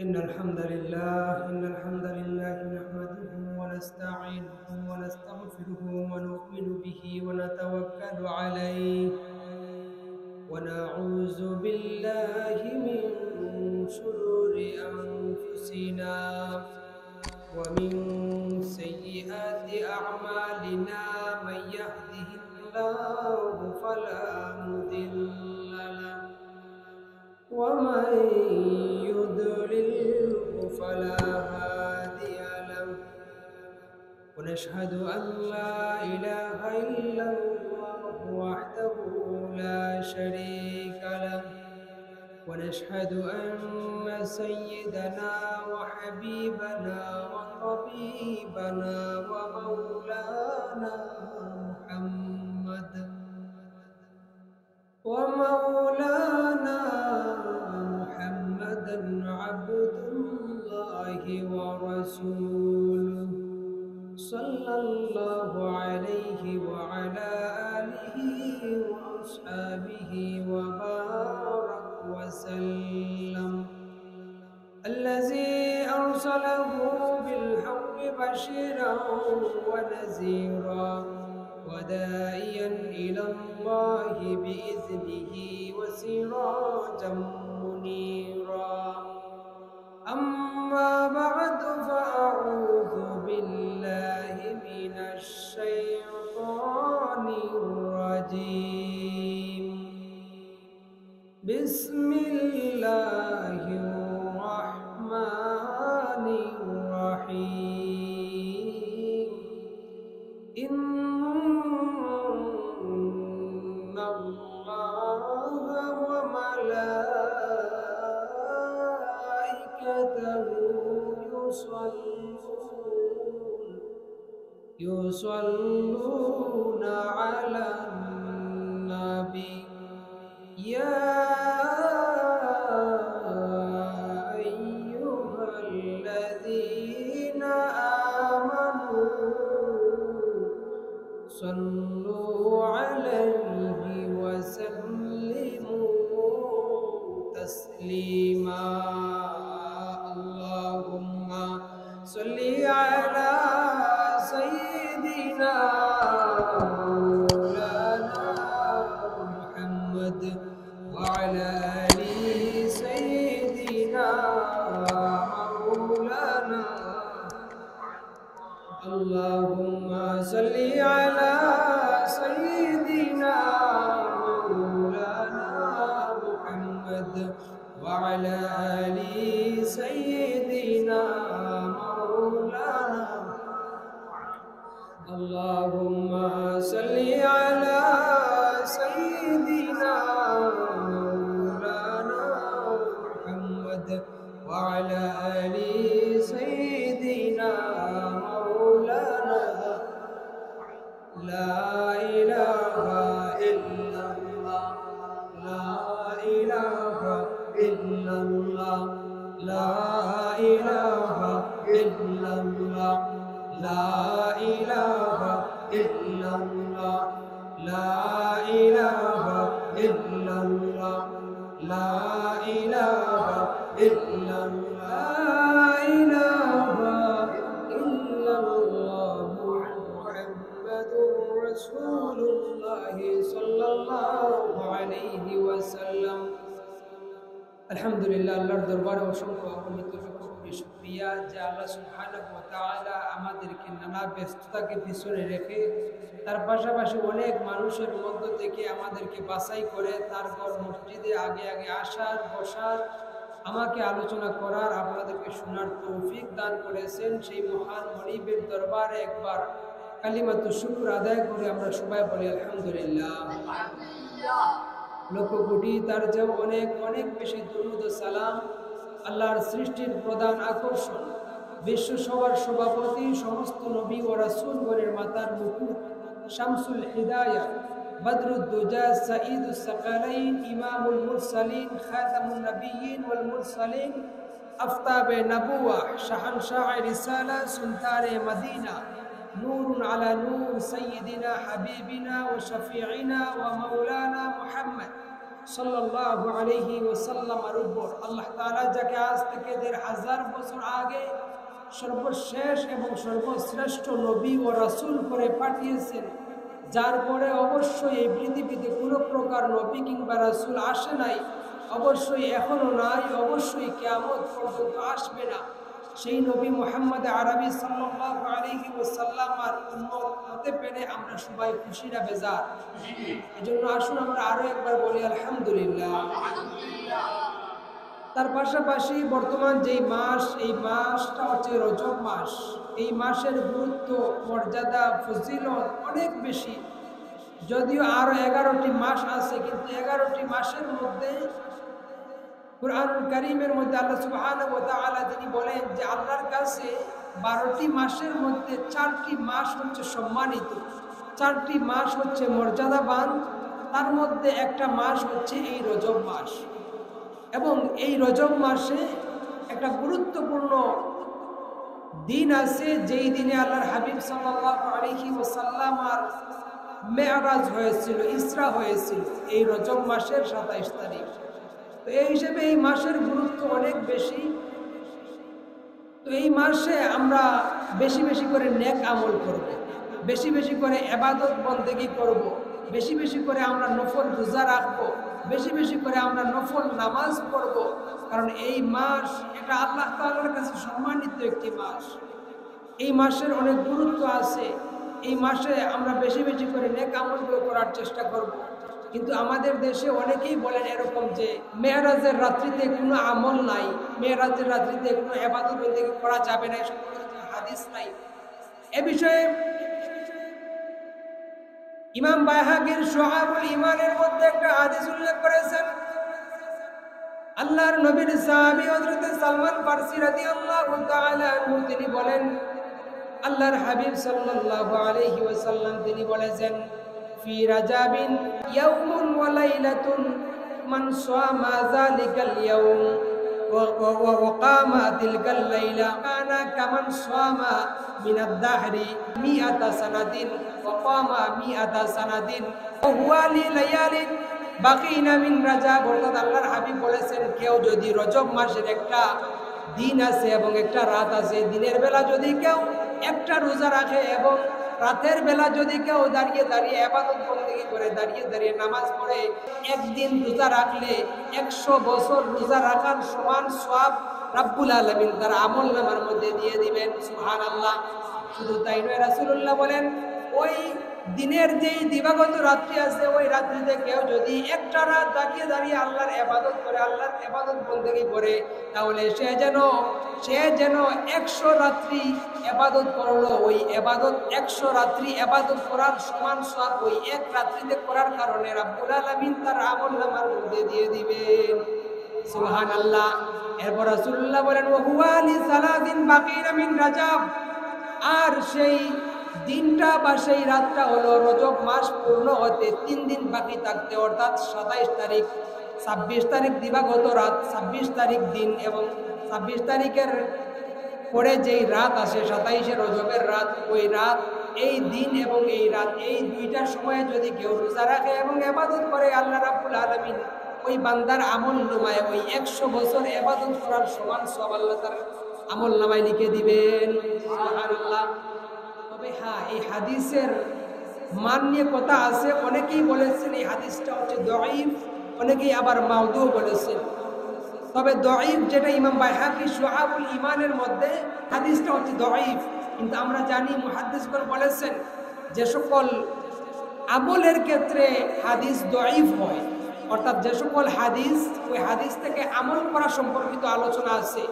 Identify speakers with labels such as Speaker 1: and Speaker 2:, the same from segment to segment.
Speaker 1: إن الحمد لله نحمده ونستعينه ونستغفره ونؤمن به ونتوكل عليه ونعوذ بالله من شرور أنفسنا ومن سيئات أعمالنا من يهده الله فلا مضل له ومن يضلله فلا هادي له ونشهد أن لا إله إلا الله وحده لا شريك له ونشهد أن سيدنا وحبيبنا وطبيبنا ومولانا محمدا عبد الله ورسوله صلى الله عليه وعلى آله وأصحابه وبارك وسلم الذي أرسله بالحق بشيرا ونذيرا وداعيا إلى الله بإذنه وسراجا منيرا أما بعد فأعوذ بالله من الشيطان الرجيم بسم الله الرحمن الرحيم إن الله وملائكته يصلون على النبي يا أيها الذين آمنوا صلوا عليه وسلموا تسليما اللهم صل على سيدنا مولانا محمد وعلى آل سيدنا مولانا اللهم صل على سيدنا مولانا محمد وعلى آل سيدنا مولانا اللهم صل على سيدنا مولانا محمد وعلى آل سيدنا مولانا لا إله إلا الله لا إله إلا الله لا إله إلا الله لا إله إلا الله لا إله إلا الله لا إله إلا الله لا إله إلا الله محمد رسول الله صلى الله عليه وسلم আলহামদুলিল্লাহ আল্লাহর দরবারে অসংখ্য অগণিত শুকরিয়া যে আল্লাহ সুবহানাহু ওয়া তাআলা আমাদেরকে নানা ব্যস্ততাকে পিছনে রেখে তার পাশাপাশি অনেক মানুষের মধ্য থেকে আমাদেরকে বাছাই করে তারপর মসজিদে আগে আগে আসার বসার আমাকে আলোচনা করার আপনাদেরকে শোনার তৌফিক দান করেছেন সেই মহান মনিবের দরবারে একবার কালিমাতু শুকর আদায় করে আমরা সবাই বলি আলহামদুলিল্লাহ লক্ষ কোটি তার যে অনেক অনেক বেশি দুরূদ ও সালাম আল্লাহর সৃষ্টির প্রধান আকর্ষণ বিশ্ব সবার সভাপতি সমস্ত নবী ও রাসূলগণের মাতার মুকুট শামসুল হিদায়া বদরুদ্দুজা সাঈদুস সাকালাইন ইমামুল মুরসালিন খাতামুন নবিয়্যিন ওয়াল মুরসালিন আফতাবে নবুওয়া শাহনশাহ রিসালা সুলতানে মদিনা نور على نور سيدنا حبيبنا وشفيعنا ومولانا محمد সাল্লাল্লাহু আলাইহি ওয়াসাল্লামের উপর আল্লাহ তাআলা যাকে আজ থেকে ১৫০০ বছর আগে সর্বশেষ এবং সর্বশ্রেষ্ঠ নবী ও রাসূল করে পাঠিয়েছেন, যার পরে অবশ্যই এই পৃথিবীতে কোনো প্রকার নবী কিংবা রাসূল আসে নাই, অবশ্যই এখনো নাই, অবশ্যই কিয়ামত পর্যন্ত আসবে না, সেই নবী মুহাম্মদ আরবি সাল্লাল্লাহু আলাইহি ওয়াসাল্লামের উম্মত হতে পেরে আমরা সবাই খুশি না বেজার? এজন্য আসুন আমরা আরো একবার বলি আলহামদুলিল্লাহ। তার পাশাপাশি বর্তমান যেই মাস, এই মাসটা হচ্ছে রজব মাস। এই মাসের গুরুত্ব, মর্যাদা, ফজিলত অনেক বেশি। যদিও আরো 11টি মাস আছে, কিন্তু 11টি মাসের মধ্যে কুরআনুল কারীমের মধ্যে আল্লাহ সুবহানাহু ওয়া তাআলা তিনি বলেন যে আল্লাহর কাছে 12টি মাসের মধ্যে 4টি মাস হচ্ছে সম্মানিত, 4টি মাস হচ্ছে মর্যাদাবান, তার মধ্যে একটা মাস হচ্ছে এই রজব মাস। এবং এই রজব মাসে একটা গুরুত্বপূর্ণ দিন আছে, যেই দিনে আল্লাহর হাবিব সাল্লাল্লাহু আলাইহি ওয়াসাল্লামের মেরাজ হয়েছিল, ইসরা হয়েছিল, এই রজব মাসের 27 তারিখ। তো এই হিসেবে এই মাসের গুরুত্ব অনেক বেশি। তো এই মাসে আমরা বেশি বেশি করে নেক আমল করব, বেশি বেশি করে ইবাদত বন্দেগী করব, বেশি বেশি করে আমরা নফল রোজা রাখবো, বেশি বেশি করে আমরা নফল নামাজ পড়ব। কারণ এই মাস এটা আল্লাহ তাআলার কাছে সম্মানিত একটি মাস। এই মাসের অনেক গুরুত্ব আছে। এই মাসে আমরা বেশি বেশি করে নেক আমলগুলো করার চেষ্টা করব। কিন্তু আমাদের দেশে অনেকেই বলেন এরকম যে মেরাজের রাত্রিতে কোনো আমল নাই, মেরাজের রাত্রিতে কোনো ইবাদত বন্দেগী করা যাবে না, এসব কোনো হাদিস নাই। এ বিষয়ে ইমাম বাইহাকির শুআবুল ঈমানের মধ্যে একটা হাদিস উল্লেখ করেছেন। আল্লাহর নবীর সাহাবী হযরত সালমান ফারসি রাদিয়াল্লাহু তাআলা আনহু তিনি বলেন, আল্লাহর হাবিব সাল্লাল্লাহু আলাইহি ওয়াসাল্লাম তিনি বলেছেন, ফি রাজাবিন ইয়াউমুন ওয়া লাইলাতুন মান সামা যালিকাল ইয়াউম ওয়া কামা তিলকাল লাইলা কানা কামান সামা মিনাদ দাহরি মিআতা সানাদিন ওয়া কামা মিআতা সানাদিন ওয়া হুয়া লিলায়ালিন বাকিনা মিন রাজাব। অর্থাৎ আল্লাহর হাবিব বলেছেন, কেউ যদি রজব মাসের একটা দিন আছে এবং একটা রাত আছে, দিনের বেলা যদি কেউ একটা রোজা রাখে এবং রাতের বেলা যদি কেউ দাঁড়িয়ে দাঁড়িয়ে ইবাদত বন্দেগী করে, দাঁড়িয়ে দাঁড়িয়ে নামাজ পড়ে, একদিন রোজা রাখলে 100 বছর রোজা রাখার সমান সওয়াব রাব্বুল আলামিন তার আমলনামার মধ্যে দিয়ে দিবেন। সুবহানাল্লাহ। শুধু তাই নয়, রাসূলুল্লাহ বলেন, ওই দিনের যেই দিবাগত রাত্রি আছে, ওই রাত্রিতে কেউ যদি একটা রাত দাঁড়িয়ে দাঁড়িয়ে আল্লাহর ইবাদত করে, আল্লাহর ইবাদত বন্দেগী করে, তাহলে সে যেন 100 রাত্রি ইবাদত করলো। ওই ইবাদত 100 রাত্রি ইবাদত করার সমান সওয়াব ওই এক রাত্রিতে করার কারণে রাব্বুল আলামিন তার আমলনামার মধ্যে দিয়ে দিবেন। সুবহানাল্লাহ। এরপর রাসূলুল্লাহ বলেন, ওয়া হুয়া লিসালাদিন বাকিনা মিন রাজাব। আর সেই দিনটা বা সেই রাতটা হলো রজব মাস পূর্ণ হতে 3 দিন বাকি থাকতে, অর্থাৎ 27 তারিখ, 26 তারিখ দিবাগত রাত, 26 তারিখ দিন এবং 26 তারিখের পরে যেই রাত আসে 27শে রজবের রাত, ওই রাত, এই দিন এবং এই রাত, এই দুইটার সময়ে যদি কেউ রোজা রাখে এবং ইবাদত করে, আল্লাহ রাব্বুল আলামিন ওই বান্দার আমলনামায় ওই 100 বছর ইবাদত করার সমান সওয়াব আল্লাহ তার আমলনামায় লিখে দিবেন। সুবহানাল্লাহ। তবে হ্যাঁ, এই হাদিসের মান নিয়ে কথা আছে। অনেকেই বলেছেন এই হাদিসটা হচ্ছে দঈফ, অনেকেই আবার মাউদু বলেছেন। তবে দঈফ যেটা ইমাম বাইহাকি শুআবুল ঈমানের মধ্যে, হাদিসটা হচ্ছে দঈফ। কিন্তু আমরা জানি মুহাদ্দিসগণ বলেছেন যে সকল আমলের ক্ষেত্রে হাদিস দঈফ হয়, অর্থাৎ যে সকল হাদিস ওই হাদিস থেকে আমল করা সম্পর্কিত আলোচনা আছে,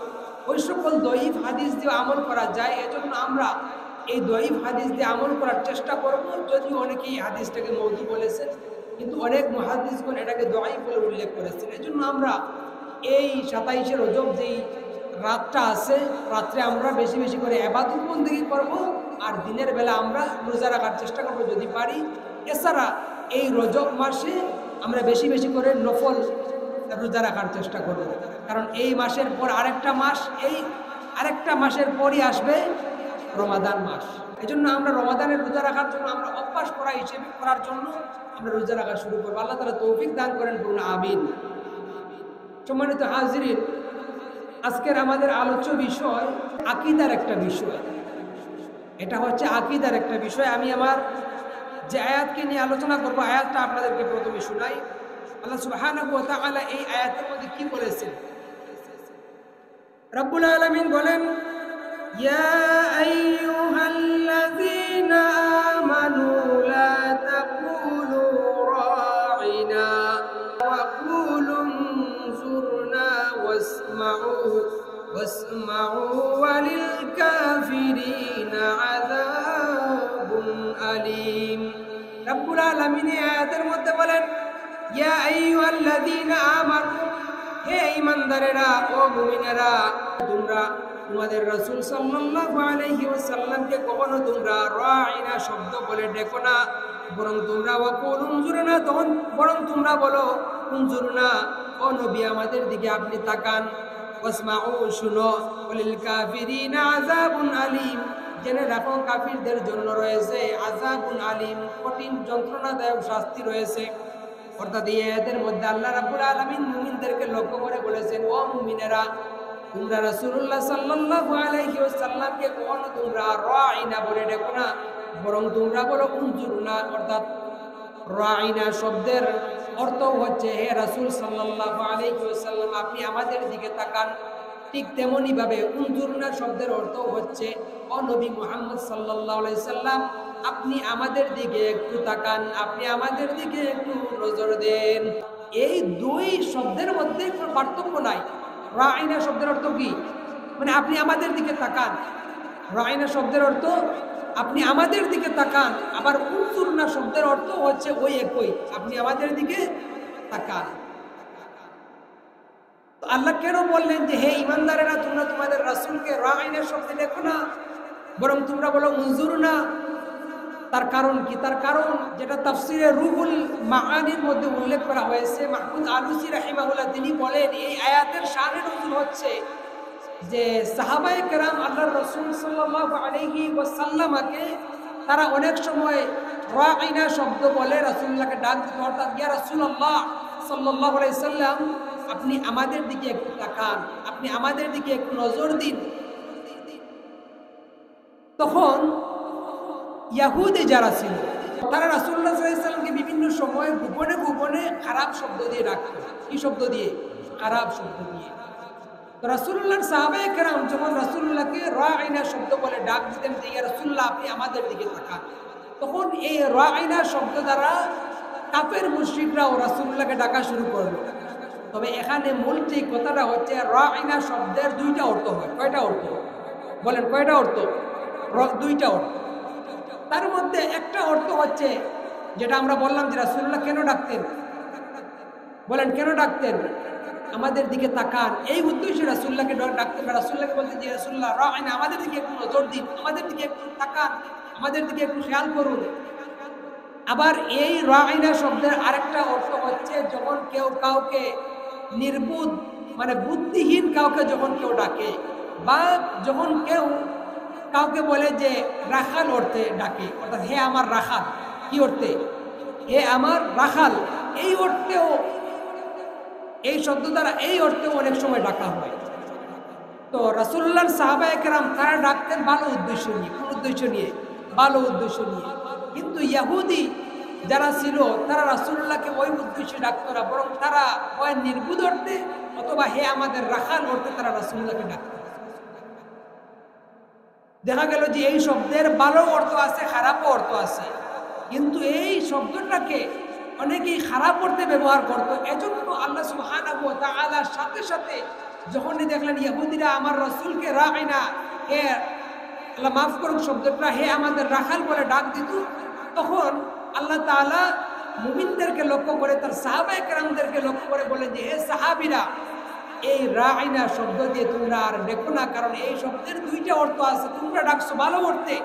Speaker 1: ওই সকল দঈফ হাদিস দিয়ে আমল করা যায়। এজন্য আমরা এই দঈফ হাদিস দিয়ে আমল করার চেষ্টা করব। যদিও অনেকেই হাদিসটাকে মওদু বলেছেন, কিন্তু অনেক মুহাদ্দিসগণ এটাকে দঈফ বলে উল্লেখ করেছেন। এজন্য আমরা এই 27শে রজব যেই রাতটা আছে, রাত্রে আমরা বেশি বেশি করে ইবাদত বন্দেগী করব, আর দিনের বেলা আমরা রোজা রাখার চেষ্টা করব যদি পারি। এছাড়া এই রজব মাসে আমরা বেশি বেশি করে নফল রোজা রাখার চেষ্টা করব, কারণ এই মাসের পর আরেকটা মাস, এই আরেকটা মাসের পরই আসবে রমাদান মাস। এই জন্য আমরা রমাদানের রোজা রাখার জন্য আমরা অভ্যাস করা হিসেবে করার জন্য আমরা রোজা রাখা শুরু করবো। আল্লাহ তাআলা তৌফিক দান করেন, বলুন আমিন। সম্মানিত হাজিরিন, আজকের আমাদের আলোচ্য বিষয় আকীদার একটা বিষয়। এটা হচ্ছে আকীদার একটা বিষয়। আমি আমার যে আয়াতকে নিয়ে আলোচনা করবো, আয়াতটা আপনাদেরকে প্রথমে শোনাই। আল্লাহ সুবহানাহু ওয়া তাআলা এই আয়াতের মধ্যে কি বলেছেন? রব্বুল আলামিন বলেন, ইয়া আইয়ুহাল্লাযীনা আমানু লা তাকুলু রাঈনা ওয়া কুলু উনজুরনা ওয়াসমাউ ওয়ালিল কাফিরিনা আযাবুন আলীম। রব্বুল আলামিন এই আয়াতের মধ্যে বলেন, ইয়া আইয়ুহাল্লাযীনা আমানু, হে ঈমানদারেরা ও মুমিনেরা, তোমরা তোমাদের রাসূল সাল্লাল্লাহু আলাইহি ওয়াসাল্লামকে কখনো তোমরা রাঈনা শব্দ বলে ডেকো না, বরং তোমরা ওয়াকুল উনজুরনা, তখন বরং তোমরা বলো উনজুরনা, ও নবী আমাদের দিকে আপনি তাকান, ওয়াসমাউ শুনো, ওয়ালিল কাফিরিনা আযাবুন আলীম, জেনে রাখো কাফিরদের জন্য রয়েছে আযাবুন আলীম, কঠিন যন্ত্রণাদায়ক শাস্তি রয়েছে। অর্থাৎ এই আয়াতের মধ্যে আল্লাহ রাব্বুল আলামিন মুমিনদেরকে লক্ষ্য করে বলেছেন, ও মুমিনেরা, তোমরা রাসূলুল্লাহ সাল্লাল্লাহু আলাইহি ওয়াসাল্লামকে কখনো তোমরা রাঈনা বলে ডেকো না, বরং তোমরা বলো উনজুরনা। অর্থাৎ রাঈনা শব্দের অর্থ হচ্ছে, হে রাসূল সাল্লাল্লাহু আলাইহি ওয়াসাল্লাম আপনি আমাদের দিকে তাকান। ঠিক তেমনি ভাবে উনজুরনা শব্দের অর্থ হচ্ছে, ও নবী মুহাম্মদ সাল্লাল্লাহু আলাইহি সাল্লাম আপনি আমাদের দিকে একটু তাকান, আপনি আমাদের দিকে একটু নজর দেন। এই দুই শব্দের মধ্যে কোনো পার্থক্য নাই। রাঈনা শব্দের অর্থ কি? মানে আপনি আমাদের দিকে তাকান। রাঈনা শব্দের অর্থ আপনি আমাদের দিকে তাকান। আবার উনজুরনা শব্দের অর্থ হচ্ছে ওই একই, আপনি আমাদের দিকে তাকান। তো আল্লাহ কেন বললেন যে হে ঈমানদারেরা, তোমরা তোমাদের রাসূলকে রাঈনা শব্দে দেখো না, বরং তোমরা বলো উনজুরনা? তার কারণ কি? তার কারণ যেটা তাফসিরে রুহুল মাআনির মধ্যে উল্লেখ করা হয়েছে, মাহমুদ আলুসি রাহিমাহুল্লাহ তিনি বলেন, এই আয়াতের শানে নজুল হচ্ছে যে সাহাবায়ে কেরাম আল্লাহর রাসূল সাল্লাল্লাহু আলাইহি ওয়াসাল্লামকে তারা অনেক সময় রাঈনা শব্দ বলে রাসূলুল্লাহকে ডাক দিত। অর্থাৎ ইয়া রাসূলুল্লাহ সাল্লাল্লাহু আলাইহি সাল্লাম আপনি আমাদের দিকে একটু তাকান, আপনি আমাদের দিকে একটু নজর দিন। তখন ইয়াহুদি যারা ছিল তারা রাসূলুল্লাহ সাল্লাল্লাহু আলাইহি ওয়াসাল্লামকে বিভিন্ন সময় গোপনে গোপনে খারাপ শব্দ দিয়ে ডাকত। কি শব্দ দিয়ে? খারাপ শব্দ দিয়ে। তো রাসূলুল্লাহর সাহাবায়ে কেরাম যখন রাসূলুল্লাহকে রাঈনা শব্দ বলে ডাক দিতেন যে ইয়া রাসূলুল্লাহ আপনি আমাদের দিকে তাকান, তখন এই রাঈনা শব্দ দ্বারা কাফের মুশরিকরাও রাসূলুল্লাহকে ডাকা শুরু করলো। তবে এখানে মূল ঠিক কথাটা হচ্ছে রাঈনা শব্দের দুইটা অর্থ হয়। কয়টা অর্থ বলেন? কয়টা অর্থ? দুইটা অর্থ। তার মধ্যে একটা অর্থ হচ্ছে যেটা আমরা বললাম যে রাসূলুল্লাহ কেন ডাকতেন, বলেন কেন ডাকতেন? আমাদের দিকে তাকান, এই উদ্দেশ্যে রাসূলুল্লাহকে ডাকতেন। রাসূলুল্লাহকে বলতেন যে রাসূলুল্লাহ রাঈনা, আমাদের দিকে একটু নজর দিন, আমাদের দিকে একটু তাকান, আমাদের দিকে একটু খেয়াল করুন। আবার এই রাঈনা শব্দের আরেকটা অর্থ হচ্ছে যখন কেউ কাউকে নির্বুধ মানে বুদ্ধিহীন কাউকে যখন কেউ ডাকে, বা যখন কেউ কাউকে বলে যে রাখাল অর্থে ডাকে, অর্থাৎ হে আমার রাখাল। কি অর্থে? হে আমার রাখাল। এই অর্থেও এই শব্দ দ্বারা এই অর্থেও অনেক সময় ডাকা হয়। তো রাসূলুল্লাহর সাহাবায়ে কেরাম তারা ডাকতেন ভালো উদ্দেশ্য নিয়ে। কোন উদ্দেশ্য নিয়ে? ভালো উদ্দেশ্য নিয়ে। কিন্তু ইহুদি যারা ছিল তারা রাসূলুল্লাহকে ওই উদ্দেশ্যে ডাকতো না, বরং তারা হয় নির্বুধ অর্থে অথবা হে আমাদের রাখাল অর্থে তারা রাসূলুল্লাহকে ডাকত। দেখা গেল যে এই শব্দের ভালো অর্থ আছে, খারাপও অর্থ আছে, কিন্তু এই শব্দটাকে অনেকেই খারাপ অর্থে ব্যবহার করত। এজন্য আল্লাহ সুবহানাহু ওয়া তাআলার সাথে সাথে যখনই দেখলেন ইহুদিরা আমার রাসূলকে রাঈনা, হে আল্লাহ মাফ করুন শব্দটা হে আমাদের রাখাল বলে ডাক দিত, তখন আল্লাহ তাআলা মুমিনদেরকে লক্ষ্য করে তার সাহাবায়ে কেরামদেরকে লক্ষ্য করে বলে যে হে সাহাবীরা, এই রাঈনা শব্দ দিয়ে তোমরা আর দেখো না, কারণ এই শব্দের দুইটা অর্থ আছে। তোমরা ডাকছো ভালো অর্থে,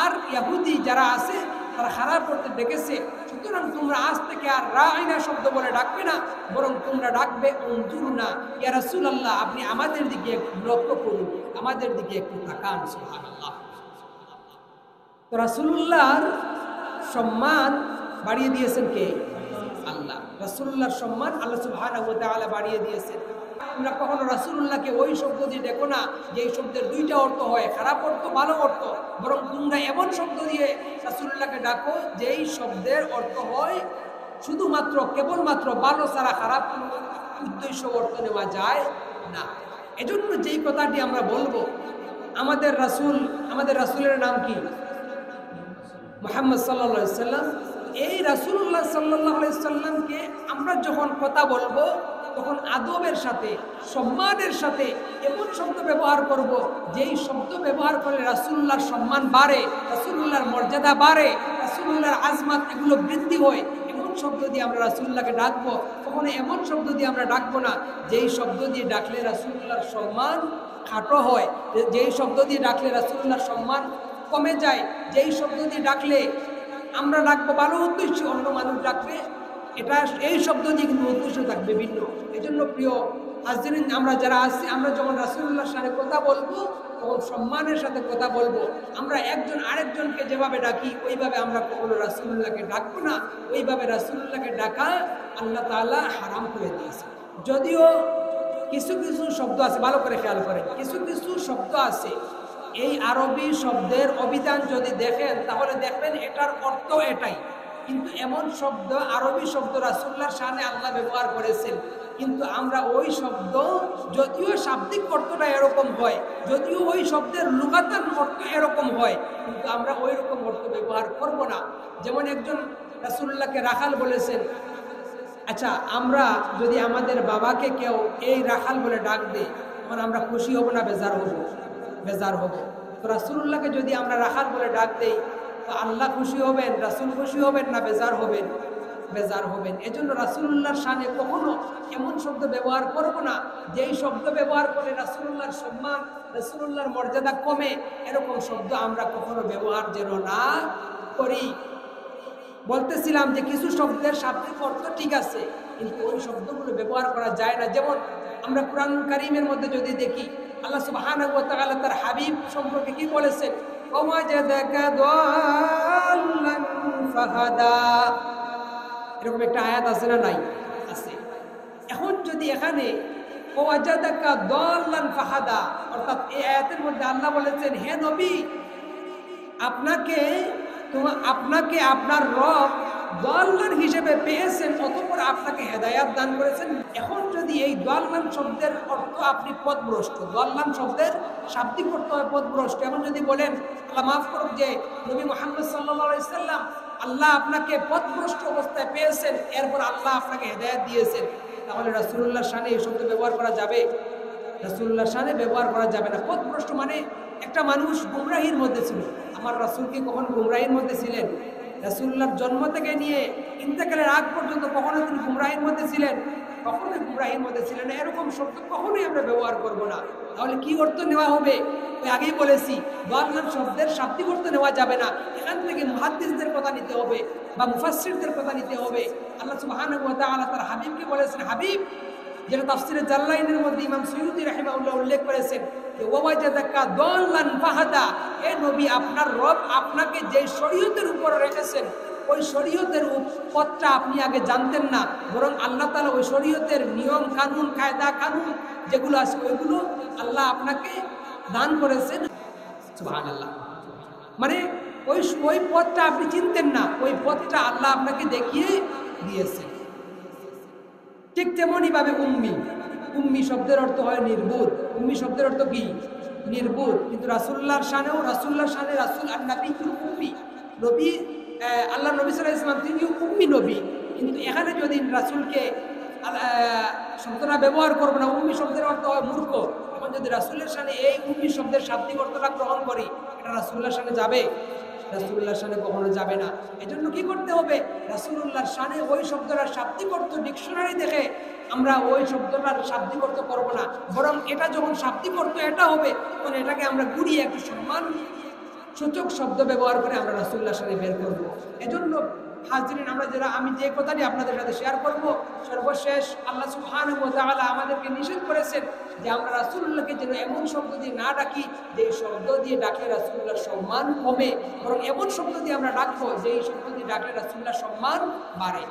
Speaker 1: আর ইহুদি যারা আছে তারা খারাপ অর্থে ডেকেছে। সুতরাং তোমরা আজ থেকে আর রাঈনা শব্দ বলে ডাকবে না, বরং তোমরা ডাকবে উনজুরনা, ইয়া রাসূলুল্লাহ আপনি আমাদের দিকে একটু লক্ষ্য করুন, আমাদের দিকে একটু তাকান। সুবহানাল্লাহ। তো রাসূলুল্লাহর সম্মান বাড়িয়ে দিয়েছেন কে? আল্লাহ। রাসূলুল্লাহর সম্মান আল্লাহ সুবহানাহু ওয়া তাআলা বাড়িয়ে দিয়েছেন। তোমরা কখনো রাসূলুল্লাহকে ওই শব্দ দিয়ে ডেকো না যে শব্দের দুইটা অর্থ হয়, খারাপ অর্থ ভালো অর্থ, বরং তোমরা এমন শব্দ দিয়ে রাসূলুল্লাহকে ডাকো যেই শব্দের অর্থ হয় শুধুমাত্র কেবলমাত্র ভালো ছাড়া খারাপ কোনো উদ্দেশ্য অর্থ নেওয়া যায় না। এজন্য যেই কথাটি আমরা বলবো, আমাদের রাসূলের নাম কি? মুহাম্মদ সাল্লাল্লাহু আলাইহি সাল্লাম। এই রাসূলুল্লাহ সাল্লাল্লাহু আলাইহি সাল্লামকে আমরা যখন কথা বলবো তখন আদবের সাথে সম্মানের সাথে এমন শব্দ ব্যবহার করব যেই শব্দ ব্যবহার করলে রাসূলুল্লাহর সম্মান বাড়ে, রাসূলুল্লাহর মর্যাদা বাড়ে, রাসূলুল্লাহর আজমত এগুলো বৃদ্ধি হয়। এমন শব্দ দিয়ে আমরা রাসূলুল্লাহকে ডাকবো। কখনো এমন শব্দ দিয়ে আমরা ডাকবো না যেই শব্দ দিয়ে ডাকলে রাসূলুল্লাহর সম্মান খাটো হয়, যেই শব্দ দিয়ে ডাকলে রাসূলুল্লাহর সম্মান কমে যায়, যেই শব্দ দিয়ে ডাকলে আমরা ডাকবো ভালো উদ্দেশ্য, অন্য মানুষ ডাকবে এটা, এই শব্দ দিয়ে কিন্তু উদ্দেশ্য থাকবে ভিন্ন। এই জন্য প্রিয় হাজরিন, আমরা যারা আছি, আমরা যখন রাসূলুল্লাহর সাথে কথা বলবো তখন সম্মানের সাথে কথা বলবো। আমরা একজন আরেকজনকে যেভাবে ডাকি ওইভাবে আমরা কখনো রাসূলুল্লাহকে ডাকবো না। ওইভাবে রাসূলুল্লাহকে ডাকা আল্লাহ তাআলা হারাম করে দিয়েছে। যদিও কিছু কিছু শব্দ আছে, ভালো করে খেয়াল করেন, কিছু কিছু শব্দ আছে এই আরবি শব্দের অভিধান যদি দেখেন তাহলে দেখবেন এটার অর্থ এটাই, কিন্তু এমন শব্দ আরবি শব্দ রাসূলুল্লাহর শানে আল্লাহ ব্যবহার করেছেন, কিন্তু আমরা ওই শব্দ যদিও শাব্দিক অর্থটা এরকম হয়, যদিও ওই শব্দের লুগাতান অর্থ এরকম হয়, কিন্তু আমরা ওই রকম অর্থ ব্যবহার করব না। যেমন একজন রাসূলুল্লাহকে রাখাল বলেছেন। আচ্ছা, আমরা যদি আমাদের বাবাকে কেউ এই রাখাল বলে ডাক দেই তখন আমরা খুশি হব না বেজার হব? বেজার হব। তো রাসূলুল্লাহকে যদি আমরা রাখাল বলে ডাক দেই তো আল্লাহ খুশি হবেন, রাসূল খুশি হবেন না বেজার হবেন? বেজার হবেন। এজন্য রাসূলুল্লাহর শানে কখনো এমন শব্দ ব্যবহার করব না যেই শব্দ ব্যবহার করে রাসূলুল্লাহর সম্মান, রাসূলুল্লাহর মর্যাদা কমে, এরকম শব্দ আমরা কখনো ব্যবহার যেন না করি। বলতেছিলাম যে কিছু শব্দের শাব্দিক অর্থ ঠিক আছে, কিন্তু ওই শব্দগুলো ব্যবহার করা যায় না। যেমন আমরা কুরআন কারীমের মধ্যে যদি দেখি, আল্লাহ সুবহানাহু ওয়া তাআলা তার হাবিব সম্পর্কে কি বলেছেন? ওয়াজাদাকা দাল্লান ফাহাদা, এরকম একটা আয়াত আছে না নাই? আছে। এখন যদি এখানে ওয়াজাদাকা দাল্লান ফাহাদা, অর্থাৎ এই আয়াতের মধ্যে আল্লাহ বলেছেন, হে নবী, আপনাকে আপনার রব দাল্লান হিসেবে পেয়েছেন, অতঃপর আপনাকে হেদায়াত দান করেছেন। এখন যদি এই দাল্লান শব্দের অর্থ আপনি পথভ্রষ্ট, দাল্লান শব্দের শাব্দিক অর্থ হয় পথভ্রষ্ট, এমন যদি বলেন, আল্লাহ মাফ করুক, যে নবী মুহাম্মদ সাল্লাল্লাহু আলাইহি সাল্লাম আল্লাহ আপনাকে পথভ্রষ্ট অবস্থায় পেয়েছেন, এরপর আল্লাহ আপনাকে হেদায়াত দিয়েছেন, তাহলে রাসূলুল্লাহর শানে এই শব্দ ব্যবহার করা যাবে? রাসূলুল্লাহর শানে ব্যবহার করা যাবে না। পথভ্রষ্ট মানে একটা মানুষ গুমরাহির মধ্যে ছিল। আমার রাসূল কি কখন গুমরাহির মধ্যে ছিলেন? রাসূলুল্লাহর জন্ম থেকে নিয়ে ইন্তেকালের আগ পর্যন্ত কখনো তিনি গুমরাহির মধ্যে ছিলেন? কখনোই গুমরাহির মধ্যে ছিলেন না। এরকম শব্দ কখনোই আমরা ব্যবহার করব না। তাহলে কি অর্থ নেওয়া হবে? ওই আগেই বলেছি, দাল্লান শব্দের শাব্দিক অর্থ নেওয়া যাবে না। এখান থেকে মুহাদ্দিসদের কথা নিতে হবে বা মুফাসসিরদের কথা নিতে হবে। আল্লাহ সুবহানাহু ওয়া তাআলা তার হাবিবকে বলেছেন, হাবিব, যেটা তাফসীরে জালালাইনের মধ্যে ইমাম সুয়ুতী রাহিমাহুল্লাহ উল্লেখ করেছেন যে ওয়াজাদাকা দাল্লান ফাহাদা, হে নবী, আপনার রব আপনাকে যে শরীয়তের উপর রেখেছেন ওই শরীয়তের পথটা আপনি আগে জানতেন না, বরং আল্লাহ তাআলা ওই শরীয়তের নিয়ম কানুন, কায়দা কানুন যেগুলো আছে ওইগুলো আল্লাহ আপনাকে দান করেছেন। সুবহানাল্লাহ। মানে ওই পথটা আপনি চিনতেন না, ওই পথটা আল্লাহ আপনাকে দেখিয়ে দিয়েছেন। ঠিক তেমনই ভাবে উম্মি শব্দের অর্থ হয় নির্বোধ। উম্মি শব্দের অর্থ কি? নির্বোধ। কিন্তু রাসূলুল্লাহর শানে রাসূল আর নবী উম্মি, নবী আল্লাহ নবী সাল্লাল্লাহু আলাইহি ওয়াসাল্লাম তিনি উম্মি নবী। কিন্তু এখানে যদি রাসূলকে শব্দটা ব্যবহার করবো না, উম্মি শব্দের অর্থ হয় মূর্খ। এখন যদি রাসূলের শানে এই উম্মি শব্দের শাব্দিক অর্থটা গ্রহণ করি, এটা রাসূলুল্লাহর শানে যাবে? রাসূলুল্লাহর শানে কখনো যাবে না। এজন্য কি করতে হবে? রাসূলুল্লাহর শানে ওই শব্দটার শাব্দিক অর্থ ডিকশনারি দেখে আমরা ওই শব্দটার শাব্দিক অর্থ করব না, বরং এটা যখন শাব্দিক অর্থ এটা হবে তখন এটাকে আমরা গুড়িয়ে একটা সম্মান সূচক শব্দ ব্যবহার করে আমরা রাসূলুল্লাহর শানে বের করব। এজন্য হাজরিন, আমরা যারা, আমি যে কথাটি আপনাদের সাথে শেয়ার করব, সর্বশেষ আল্লাহ সুবহানাহু ওয়া তাআলা আমাদেরকে নিষেধ করেছেন যে আমরা রাসূলুল্লাহকে যেন এমন শব্দ দিয়ে না ডাকি যে শব্দ দিয়ে ডাকলে রাসূলুল্লাহর সম্মান কমে, বরং এমন শব্দ দিয়ে আমরা ডাকবো যে এই শব্দ দিয়ে ডাকলে রাসূলুল্লাহর সম্মান বাড়ে।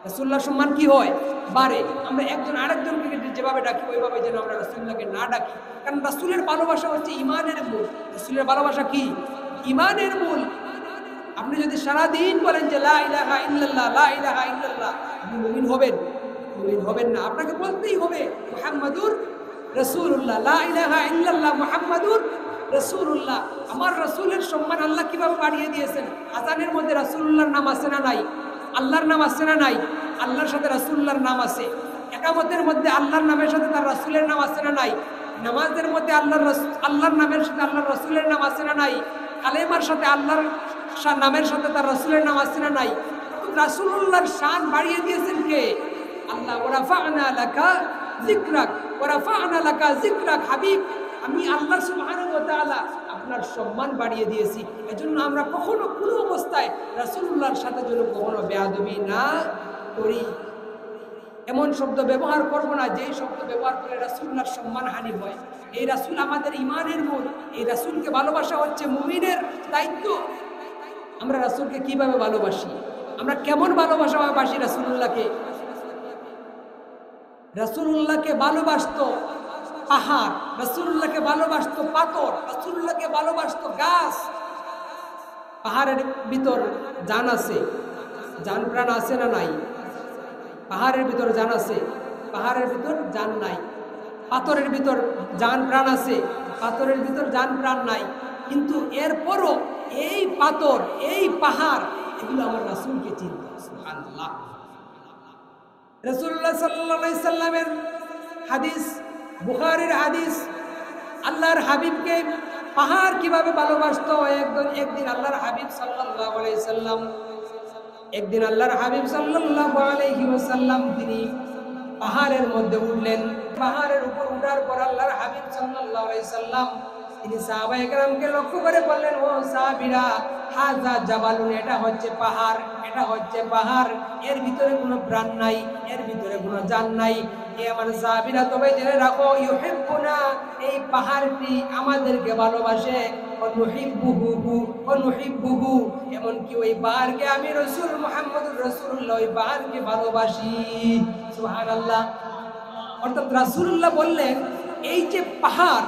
Speaker 1: রাসূলুল্লাহর সম্মান কি হয়? বাড়ে। আমরা একজন আরেকজনকে যেভাবে ডাকি ওইভাবে যেন আমরা রাসূলুল্লাহকে না ডাকি, কারণ রাসূলের ভালোবাসা হচ্ছে ঈমানের মূল। রাসূলের ভালোবাসা কি? ঈমানের মূল। আপনি যদি সারা দিন বলেন যে লা ইলাহা ইল্লাল্লাহ, লা ইলাহা ইল্লাল্লাহ, আপনি মুমিন হবেন? মুমিন হবেন না। আপনাকে বলতেই হবে মুহাম্মাদুর রাসূলুল্লাহ, লা ইলাহা ইল্লাল্লাহ মুহাম্মাদুর রাসূলুল্লাহ। আমার রাসূলের সম্মান আল্লাহ কিভাবে বাড়িয়ে দিয়েছেন। আযানের মধ্যে রাসূলুল্লাহর নাম আছে না নাই? আল্লাহর নাম আছে না নাই? আল্লাহর সাথে রাসূলুল্লাহর নাম আছে। ইকামতের মধ্যে আল্লাহর নামের সাথে তার রাসূলের নাম আছে না নাই? নামাজের মধ্যে আল্লাহর নামের সাথে আল্লাহর রাসূলের নাম আছে না নাই? কালেমার সাথে আল্লাহর নামের সাথে তার রাসূলের নাম আছে না নাই? রাসূলুল্লাহর শান বাড়িয়ে দিয়েছেন কে? আল্লাহ। ওয়া রাফা'না লাকা যিকরাক, ওয়া রাফা'না লাকা যিকরাক। হাবিব, আমি আল্লাহ সুবহানাহু ওয়া তাআলা আপনার সম্মান বাড়িয়ে দিয়েছি। এজন্য আমরা কখনো কোনো অবস্থায় রাসূলুল্লাহর সাথে যেন কখনো বেয়াদবি না করি, এমন শব্দ ব্যবহার করব না যেই শব্দ ব্যবহার করে রাসূলুল্লাহর সম্মান হানি হয়। এই রাসূল আমাদের ঈমানের মূল। এই রাসূলকে ভালোবাসা হচ্ছে মুমিনের দায়িত্ব। আমরা রাসূলকে কিভাবে ভালোবাসি? আমরা কেমন ভালোবাসি রাসূলুল্লাহকে? রাসূলুল্লাহকে ভালোবাসতো পাহাড়, রাসূলুল্লাহকে ভালোবাসতো পাথর, রাসূলুল্লাহকে ভালোবাসতো গাছ। পাহাড়ের ভিতর জান আছে, জান প্রাণ আছে না নাই? পাহাড়ের ভিতর জান আছে, পাহাড়ের ভিতর জান নাই। পাথরের ভিতর জান প্রাণ আছে, পাথরের ভিতর জান প্রাণ নাই। কিন্তু এরপরও এই পাথর, এই পাহাড়, এগুলো আমার রাসূলকে চিনত। সুবহানাল্লাহ। রাসূলুল্লাহ সাল্লাল্লাহু আলাইহি সাল্লামের হাদিস, বুখারীর হাদিস, আল্লাহর হাবিবকে পাহাড় কিভাবে ভালোবাসতো। একদিন আল্লাহর হাবিব সাল্লাল্লাহু আলাইহি সাল্লাম, একদিন আল্লাহর হাবিব সাল্লাল্লাহু আলাইহি ওয়াসাল্লাম তিনি পাহাড়ের মধ্যে উঠলেন। পাহাড়ের উপর উঠার পর আল্লাহর হাবিব সাল্লাল্লাহু আলাইহি সাল্লাম তিনি সাহাবায়ে কেরামকে লক্ষ্য করে বললেন, ও সাহাবীরা, হাযা জাবালুন, এটা হচ্ছে পাহাড়, এটা হচ্ছে পাহাড়, এর ভিতরে কোনো প্রাণ নাই, এর ভিতরে কোনো জান নাই। এ আমার সাহাবীরা, তবে জেনে রাখো, ইউহিব্বুনা, এই পাহাড়টি আমাদেরকে ভালোবাসে, অনুহিব্বুহু, অনুহিব্বুহু, এমনকি ওই পাহাড়কে আমি রাসূল মুহাম্মদুর রাসূলুল্লাহ ওই পাহাড়কে ভালোবাসি। সুবহানাল্লাহ। অর্থাৎ রাসূলুল্লাহ বললেন, এই যে পাহাড়,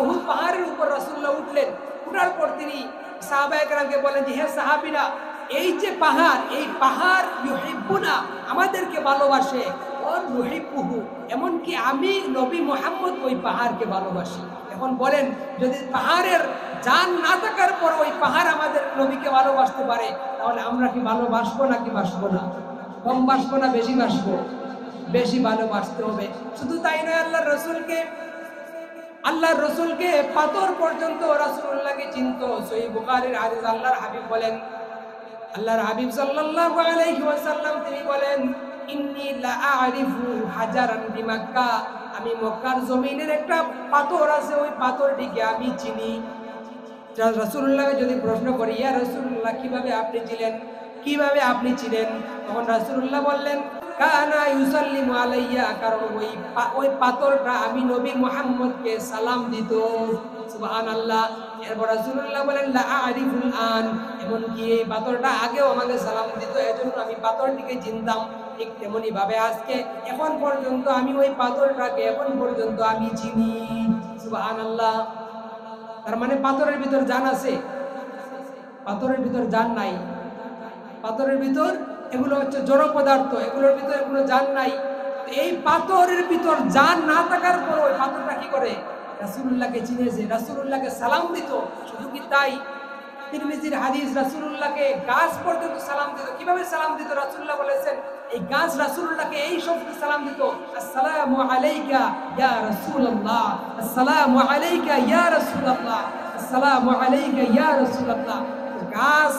Speaker 1: উহুদ পাহাড়ের উপর রাসূলুল্লাহ উঠলেন। উঠার পর তিনি সাহাবায়ে কেরামকে বলেন যে, হে সাহাবীরা, এই যে পাহাড়, এই পাহাড় ইউহিব্বুনা, আমাদেরকে ভালোবাসে, অনুহিব্বুহু, এমনকি আমি নবী মুহাম্মদ ওই পাহাড়কে ভালোবাসি। এখন বলেন, যদি পাহাড়ের জান না থাকার পর ওই পাহাড় আমাদের নবীকে ভালোবাসতে পারে, তাহলে আমরা কি ভালোবাসবো নাকি বাসবো না? কম বাসবো না বেশি বাসবো? বেশি ভালোবাসতে হবে। শুধু তাই নয়, আল্লাহর রসুলকে পাথর পর্যন্ত রাসূলুল্লাহকে চিনত। সহিহ বুখারীর হাদিস, আল্লাহর হাবিব বলেন, আল্লাহর হাবিব সাল্লাল্লাহু আলাইহি ওয়াসাল্লাম তিনি বলেন, ইন্নী লা আরিফু হাজারান বিমাক্কা, আমি মক্কার জমিনের একটা পাথর আছে, ওই পাথরটিকে আমি চিনি। রাসূলুল্লাহকে যদি প্রশ্ন করি, ইয়া রাসূলুল্লাহ, কিভাবে আপনি ছিলেন, কিভাবে আপনি ছিলেন? তখন রাসূলুল্লাহ বললেন, কানা ইউসাল্লিমু আলাইয়া, কারণ ওই পাথরটা আমি নবী মুহাম্মদকে সালাম দিত। সুবহানাল্লাহ। এরপর রাসূলুল্লাহ বলেন, লা আরিফুল আন, এমনকি এই পাথরটা আগেও আমাকে সালাম দিত, এজন্য আমি পাথরটিকে চিনতাম। ঠিক তেমনি ভাবে আজকে এখন পর্যন্ত আমি ওই পাথরটাকে এখন পর্যন্ত আমি চিনি। সুবহানাল্লাহ। তার মানে পাথরের ভিতর জান আছে, পাথরের ভিতর জান নাই। পাথরের ভিতর এগুলো হচ্ছে জড় পদার্থ, এগুলোর ভিতরে কোনো জান নাই। এই পাথরের ভিতর জান না থাকার পর ওই পাথরটা কি করে? রাসূলুল্লাহকে চিনেছে, রাসূলুল্লাহকে সালাম দিত। শুধু কি তাই? তিরমিজির হাদিস, রাসূলুল্লাহকে গাছ পর্যন্ত সালাম দিত। কিভাবে সালাম দিত? রাসূলুল্লাহ বলেছেন, এই গাছ রাসূলুল্লাহকে এই শব্দে সালাম দিত, আসসালামু আলাইকা ইয়া রাসূলুল্লাহ, আসসালামু আলাইকা ইয়া রাসূলুল্লাহ, আসসালামু আলাইকা ইয়া রাসূলুল্লাহ। গাছ,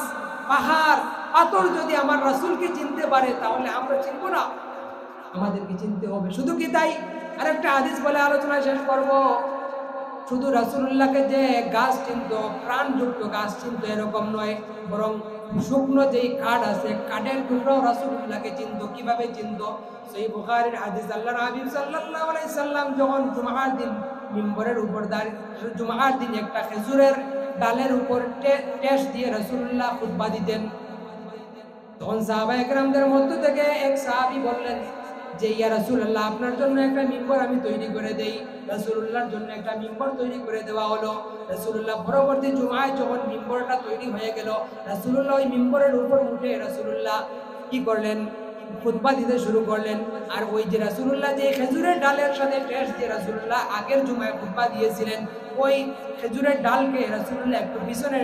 Speaker 1: পাহাড়, পাথর যদি আমার রাসূলকে চিনতে পারে, তাহলে আমরা চিনবো না? আমাদেরকে চিনতে হবে। শুধু কি তাই? আরেকটা হাদিস বলে আলোচনা শেষ করব। শুধু রাসূলুল্লাহকে যে গাছ চিনত, প্রাণযুক্ত গাছ চিনত এরকম নয়, বরং শুকনো যেই কাঠ আছে, কাঠের টুকরাও রাসূলুল্লাহকে চিনত। কিভাবে চিনত? সহিহ বুখারীর হাদিস, আল্লাহর হাবিব সাল্লাল্লাহু আলাইহি সাল্লাম যখন জুমার দিন মিম্বরের উপর দাঁড়িয়ে, জুমার দিন একটা খেজুরের ডালের উপর টেস দিয়ে রাসূলুল্লাহ খুতবা দিতেন। তখন সাহাবায়ে কেরামদের মধ্য থেকে এক সাহাবী বললেন যে, ইয়া রাসূলুল্লাহ, আপনার জন্য একটা মিম্বর আমি তৈরি করে দেই। রাসূলুল্লাহর জন্য একটা মিম্বর তৈরি করে দেওয়া হলো। রাসূলুল্লাহ পরবর্তী জুমায় যখন মিম্বরটা তৈরি হয়ে গেল, রাসূলুল্লাহ ওই মিম্বরের উপর উঠে রাসূলুল্লাহ কি করলেন? খুতবা দিতে শুরু করলেন। আর ওই যে রাসূলুল্লাহ যে খেজুরের ডালের সাথে টেস দিয়ে রাসূলুল্লাহ আগের জুমায় খুতবা দিয়েছিলেন, ওই খেজুরের ডালকে রাসূলুল্লাহ একটু পিছনে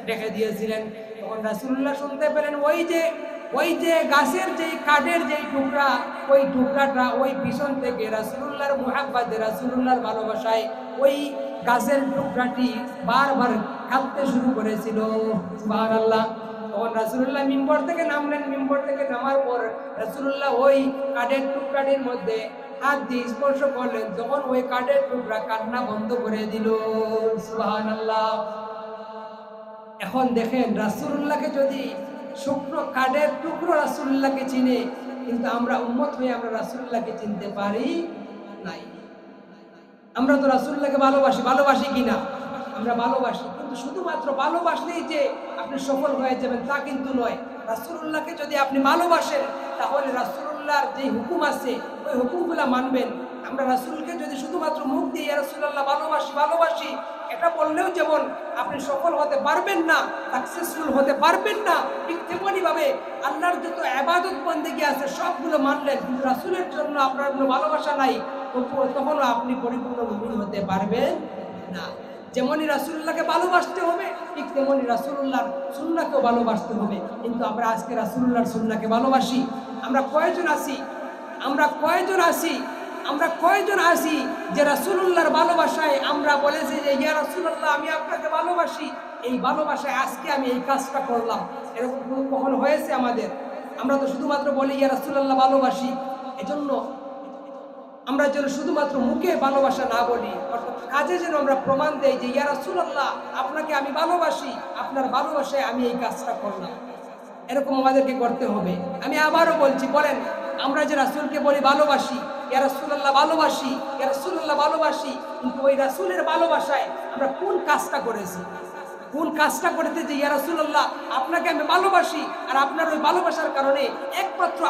Speaker 1: রেখে দিয়েছিলেন। তখন রাসূলুল্লাহ শুনতে পেলেন ওই যে গাছের যেই কাঠের যেই টুকরা, ওই টুকরাটা ওই পিছন থেকে রাসূলুল্লাহর মুহাব্বতে, রাসূলুল্লাহর ভালোবাসায় ওই গাছের টুকরাটি বারবার কাঁপতে শুরু করেছিল। সুবহানাল্লাহ। তখন রাসূলুল্লাহ মিম্বর থেকে নামলেন। মিম্বর থেকে নামার পর রাসূলুল্লাহ ওই কাঠের টুকরাটির মধ্যে হাত দিয়ে স্পর্শ করলেন। তখন ওই কাঠের টুকরা কান্না বন্ধ করে দিল। সুবহানাল্লাহ। এখন দেখেন, রাসূলুল্লাহকে যদি শুকনো কাঠের টুকরো রাসূলুল্লাহকে চিনে, কিন্তু আমরা উম্মত হয়ে আমরা রাসূলুল্লাহকে চিনতে পারি নাই। আমরা তো রাসূলুল্লাহকে ভালোবাসি কিনা? আমরা ভালোবাসি, কিন্তু শুধুমাত্র ভালোবাসলেই যে আপনি সফল হয়ে যাবেন তা কিন্তু নয়। রাসূলুল্লাহকে যদি আপনি ভালোবাসেন, তাহলে রাসূলুল্লাহর যে হুকুম আছে ওই হুকুমগুলো মানবেন। আমরা রাসূলকে যদি শুধুমাত্র মুখ দিয়ে ইয়া রাসূলুল্লাহ ভালোবাসি এটা বললেও যেমন আপনি সফল হতে পারবেন না, সাকসেসফুল হতে পারবেন না, ঠিক তেমনি ভাবে আল্লাহর যত ইবাদত বন্দেগী আছে সবগুলো মানলেন, কিন্তু রাসূলের জন্য আপনার কোনো ভালোবাসা নাই, তখনও আপনি পরিপূর্ণ মুমিন হতে পারবেন না। যেমনই রাসূলুল্লাহকে ভালোবাসতে হবে, ঠিক তেমনি রাসূলুল্লাহর সুন্নাহকেও ভালোবাসতে হবে। কিন্তু আমরা আজকে রাসূলুল্লাহর সুন্নাহকে ভালোবাসি? আমরা কয়জন আছি যে রাসূলুল্লাহর ভালোবাসায় আমরা বলেছি যে ইয়া রাসূলুল্লাহ, আমি আপনাকে ভালোবাসি, এই ভালোবাসায় আজকে আমি এই কাজটা করলাম। এরকম কখনো হয়েছে আমাদের? আমরা তো শুধুমাত্র বলি ইয়া রাসূলুল্লাহ ভালোবাসি। এজন্য আমরা যেন শুধুমাত্র মুখে ভালোবাসা না বলি, অর্থাৎ কাজে যেন আমরা প্রমাণ দেই যে ইয়া রাসূলুল্লাহ, আপনাকে আমি ভালোবাসি, আপনার ভালোবাসায় আমি এই কাজটা করলাম। এরকম আমাদেরকে করতে হবে। আমি আবারও বলছি, বলেন, আমরা যে রাসূলকে বলি ভালোবাসি, ইয়া রাসূলুল্লাহ ভালোবাসি, ইয়া রাসূলুল্লাহ ভালোবাসি, কিন্তু ওই রাসূলের ভালোবাসায় আমরা কোন কাজটা করেছি? কোন কাজটা করতে যে ইয়া রাসূলুল্লাহ, আপনাকে আমি ভালোবাসি, আর আপনার ওই ভালোবাসার কারণে একমাত্র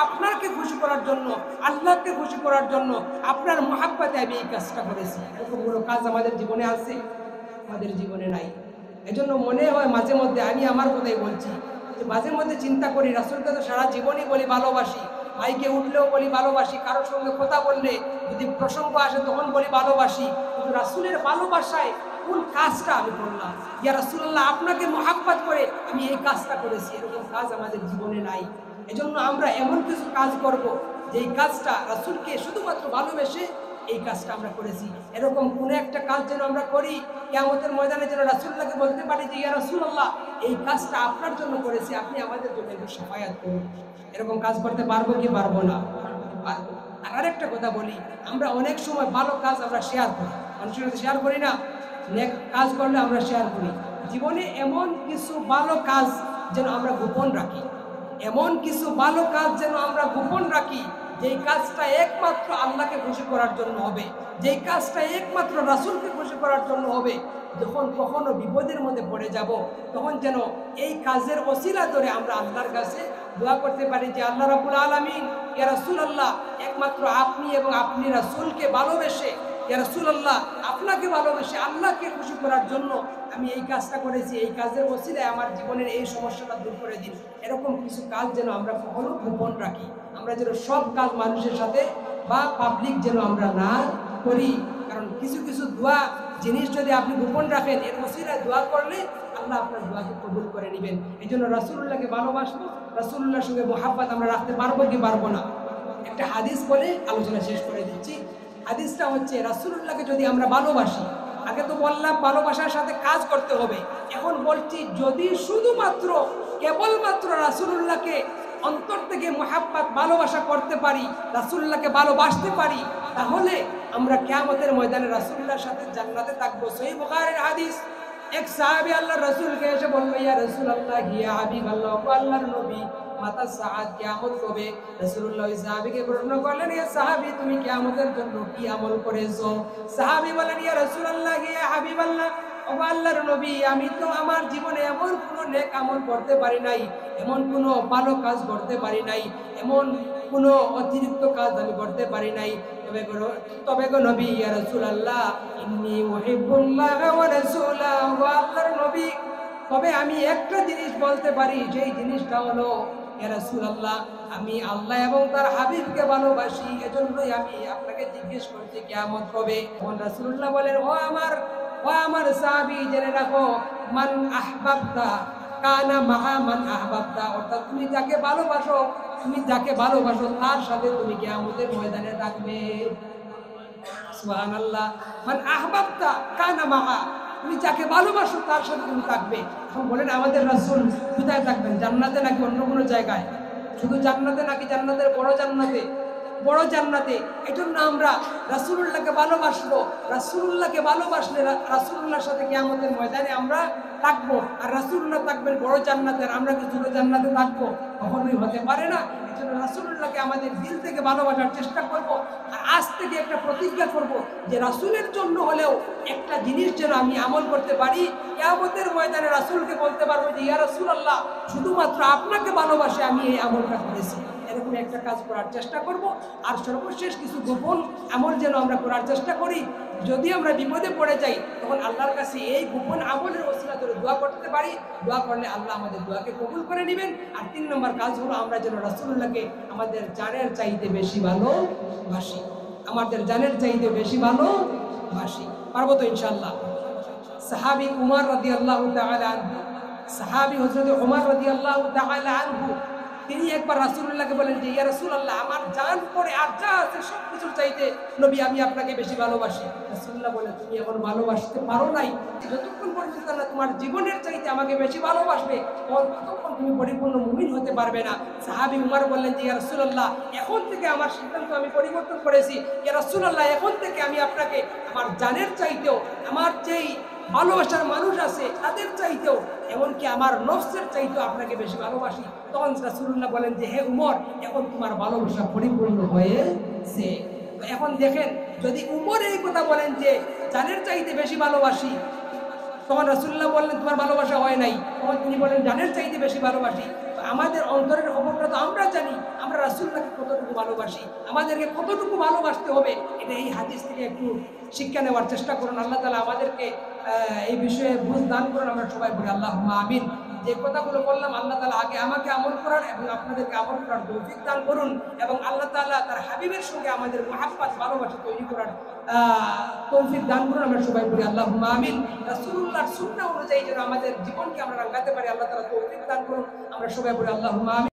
Speaker 1: আপনাকে খুশি করার জন্য, আল্লাহকে খুশি করার জন্য, আপনার মুহাব্বতে আমি এই কাজটা করেছি। এরকম কোনো কাজ আমাদের জীবনে আছে? আমাদের জীবনে নাই। এজন্য মনে হয় মাঝে মধ্যে, আমি আমার কথাই বলছি, যে মাঝে মধ্যে চিন্তা করি, রাসূলকে তো সারা জীবনই বলি ভালোবাসি, মাইকে উঠলেও বলি ভালোবাসি, কারোর সঙ্গে কথা বললে যদি প্রসঙ্গ আসে তখন বলি ভালোবাসি, কিন্তু রাসূলের ভালোবাসায় কোন কাজটা আমি করলাম? ইয়া রাসূলুল্লাহ, আপনাকে মুহাব্বত করে আমি এই কাজটা করেছি, এরকম কাজ আমাদের জীবনে নাই। এজন্য আমরা এমন কিছু কাজ করব যেই কাজটা রাসূলকে শুধুমাত্র ভালোবেসে এই কাজটা আমরা করেছি। এরকম কোন একটা কাজ যেন আমরা করি, কিয়ামতের ময়দানে যেন রাসূলুল্লাহকে বলতে পারি যে ইয়া রাসূলুল্লাহ, এই কাজটা আপনার জন্য করেছি, আপনি আমাদের জন্য একটু শাফায়াত করুন। এরকম কাজ করতে পারবো কি পারবো না? পারবো। আর আরেকটা কথা বলি, আমরা অনেক সময় ভালো কাজ আমরা শেয়ার করি, মানুষের সাথে শেয়ার করি না? নেক কাজ করলে আমরা শেয়ার করি। জীবনে এমন কিছু ভালো কাজ যেন আমরা গোপন রাখি, এমন কিছু ভালো কাজ যেন আমরা গোপন রাখি, যেই কাজটা একমাত্র আল্লাহকে খুশি করার জন্য হবে, যেই কাজটা একমাত্র রাসূলকে খুশি করার জন্য হবে। যখন কখনো বিপদের মধ্যে পড়ে যাব, তখন যেন এই কাজের ওসিলা ধরে আমরা আল্লাহর কাছে দোয়া করতে পারি যে আল্লাহ রাব্বুল আলামিন, ইয়া রাসূলুল্লাহ, একমাত্র আপনি এবং আপনি রাসূলকে ভালোবেসে, ইয়া রাসূলুল্লাহ, আপনাকে ভালোবেসে আল্লাহকে খুশি করার জন্য আমি এই কাজটা করেছি, এই কাজের ওসিলায় আমার জীবনের এই সমস্যাটা দূর করে দিন। এরকম কিছু কাজ যেন আমরা কখনো গোপন রাখি। আমরা যেন সব কাজ মানুষের সাথে বা পাবলিক যেন আমরা না করি, কারণ কিছু কিছু দোয়া জিনিস যদি আপনি গোপন রাখেন, এর ওসিলায় দোয়া করলে আল্লাহ আপনার দোয়াকে কবুল করে নেবেন। এই জন্য রাসূলুল্লাহকে ভালোবাসবো, রাসূলুল্লাহর সঙ্গে মুহাব্বত আমরা রাখতে পারবো কি পারবো না? একটা হাদিস বলে আলোচনা শেষ করে দিচ্ছি। হাদিসটা হচ্ছে, রাসূলুল্লাহকে যদি আমরা ভালোবাসি, আগে তো বললাম ভালোবাসার সাথে কাজ করতে হবে, এখন বলছি যদি শুধুমাত্র কেবলমাত্র রাসূলুল্লাহকে অন্তর থেকে মুহাব্বত ভালোবাসা করতে পারি, রাসূলুল্লাহকে ভালোবাসতে পারি, তাহলে আমরা কিয়ামতের ময়দানে রাসূলুল্লাহর সাথে জান্নাতে থাকবো। সহিহ বুখারীর হাদিস, এক সাহাবী আল্লাহর রাসূলকে এসে বলল, ইয়া রাসূলুল্লাহ, ইয়া হাবিবাল্লাহ, ও আল্লাহর নবী, মাতা সাআত কিয়ামত কবে? রাসূলুল্লাহ ওই সাহাবীকে প্রশ্ন করলেন, ইয়া সাহাবী, তুমি কিয়ামতের জন্য কি আমল করেছো? সাহাবী বলেন, ইয়া রাসূলুল্লাহ, ইয়া হাবিবাল্লাহ, ও আল্লাহর নবী, আমি তো আমার জীবনে এমন কোনো নেক আমল করতে পারি নাই, এমন কোনো ভালো কাজ করতে পারি নাই, এমন কোনো অতিরিক্ত কাজ আমি করতে পারি নাই। তবে গো নবী, ইয়া রাসূলুল্লাহ, ইন্নী উহিব্বুল্লাহ ওয়া রাসূলাহু, আল্লাহর নবী, তবে আমি একটা জিনিস বলতে পারি, সেই জিনিসটা হলো, ইয়া রাসূলুল্লাহ, আমি আল্লাহ এবং তার হাবিবকে ভালোবাসি, এজন্যই আমি আপনাকে জিজ্ঞেস করছি কিয়ামত কবে। তখন রাসূলুল্লাহ বলেন, ও আমার সাহাবী, জেনে রাখো, মান আহবাবতা কানা মাআ মান আহবাবতা, অর্থাৎ তুমি যাকে ভালোবাসো তার সাথে তুমি কিয়ামতের ময়দানে থাকবে। সুবহানাল্লাহ। মান আহবাবতা কানা মাআ, তুমি যাকে ভালোবাসো তার সাথে তুমি থাকবে। এখন বলেন, আমাদের রাসূল কোথায় থাকবেন? জান্নাতে নাকি অন্য কোনো জায়গায়? শুধু জান্নাতে নাকি জান্নাতের বড় জান্নাতে? এজন্য আমরা রাসূলুল্লাহকে ভালোবাসবো। রাসূলুল্লাহকে ভালোবাসলে রাসূলুল্লাহর সাথে কিয়ামতের ময়দানে আমরা থাকবো। আর রাসূলুল্লাহ থাকবেন বড় জান্নাতে, আর আমরা কি ছোট জান্নাতে থাকবো? কখনোই হতে পারে না। এজন্য রাসূলুল্লাহকে আমাদের দিল থেকে ভালোবাসার চেষ্টা করব। আর আজ থেকে একটা প্রতিজ্ঞা করব যে রাসূলের জন্য হলেও একটা জিনিস যেন আমি আমল করতে পারি, কিয়ামতের ময়দানে রাসূলকে বলতে পারবো যে, ইয়া রাসূলুল্লাহ, শুধুমাত্র আপনাকে ভালোবাসে আমি এই আমলটা করেছি। এরকম একটা কাজ করার চেষ্টা করব। আর সর্বশেষ কিছু গোপন আমল যেন আমরা করার চেষ্টা করি। যদি আমরা বিপদে পড়ে যাই, তখন আল্লাহর কাছে এই গোপন আমলের ওসিলা করে দোয়া করতে পারি। দোয়া করলে আল্লাহ আমাদের দোয়াকে কবুল করে নেবেন। আর 3 নম্বর কাজ হলো, আমরা যেন রাসূলুল্লাহকে আমাদের জানের চাইতে বেশি ভালোবাসি। পারবো তো ইনশাআল্লাহ? সাহাবী উমর রাদিয়াল্লাহু তাআলা আনহু, সাহাবী হযরত উমর রাদিয়াল্লাহু তাআলা আনহু, তিনি একবার রাসূলুল্লাহকে বলেন যে, ইয়া রাসূলুল্লাহ, আমার জান পড়ে আর যা আছে সবকিছুর চাইতে নবী আমি আপনাকে বেশি ভালোবাসি। রাসূলুল্লাহ বলেন, তুমি এখন ভালোবাসতে পারো নাই, যতক্ষণ পর্যন্ত না তোমার জীবনের চাইতে আমাকে বেশি ভালোবাসবে, ততক্ষণ তুমি পরিপূর্ণ মুমিন হতে পারবে না। সাহাবী উমর বললেন যে, ইয়া রাসূলুল্লাহ, এখন থেকে আমার সিদ্ধান্ত আমি পরিবর্তন করেছি। ইয়া রাসূলুল্লাহ, এখন থেকে আমি আপনাকে আমার জানের চাইতেও, আমার যেই ভালোবাসার মানুষ আছে তাদের চাইতেও, এমনকি আমার নফসের চাইতেও আপনাকে বেশি ভালোবাসি। তখন রাসূলুল্লাহ বলেন যে, হে উমর, এখন তোমার ভালোবাসা পরিপূর্ণ হয়েছে। এখন দেখেন, যদি উমর এই কথা বলেন যে জানের চাইতে বেশি ভালোবাসি, তখন রাসূলুল্লাহ বললেন তোমার ভালোবাসা হয় নাই, তখন তিনি বলেন জানের চাইতে বেশি ভালোবাসি। আমাদের অন্তরের খবরটা তো আমরা জানি, আমরা রাসূলুল্লাহকে কতটুকু ভালোবাসি, আমাদেরকে কতটুকু ভালোবাসতে হবে, এটা এই হাদিস থেকে একটু শিক্ষা নেওয়ার চেষ্টা করুন। আল্লাহ তাআলা আমাদেরকে এই বিষয়ে বুঝ দান করুন। আমরা সবাই বলি আল্লাহুম্মা আমিন। যে কথাগুলো বললাম, আল্লাহ তাআলা আগে আমাকে আমল করার এবং আপনাদেরকে আমল করার তৌফিক দান করুন, এবং আল্লাহ তাআলা তার হাবিবের সঙ্গে আমাদের মহব্বত ভালোবাসা তৈরি করার তৌফিক দান করুন। আমরা সবাই বলি আল্লাহুম্মা আমিন। রাসূলুল্লাহর সুন্নাহ অনুযায়ী যেন আমাদের জীবনকে আমরা রাঙাতে পারি, আল্লাহ তাআলা তৌফিক দান করুন। আমরা সবাই বলি আল্লাহুম্মা আমিন।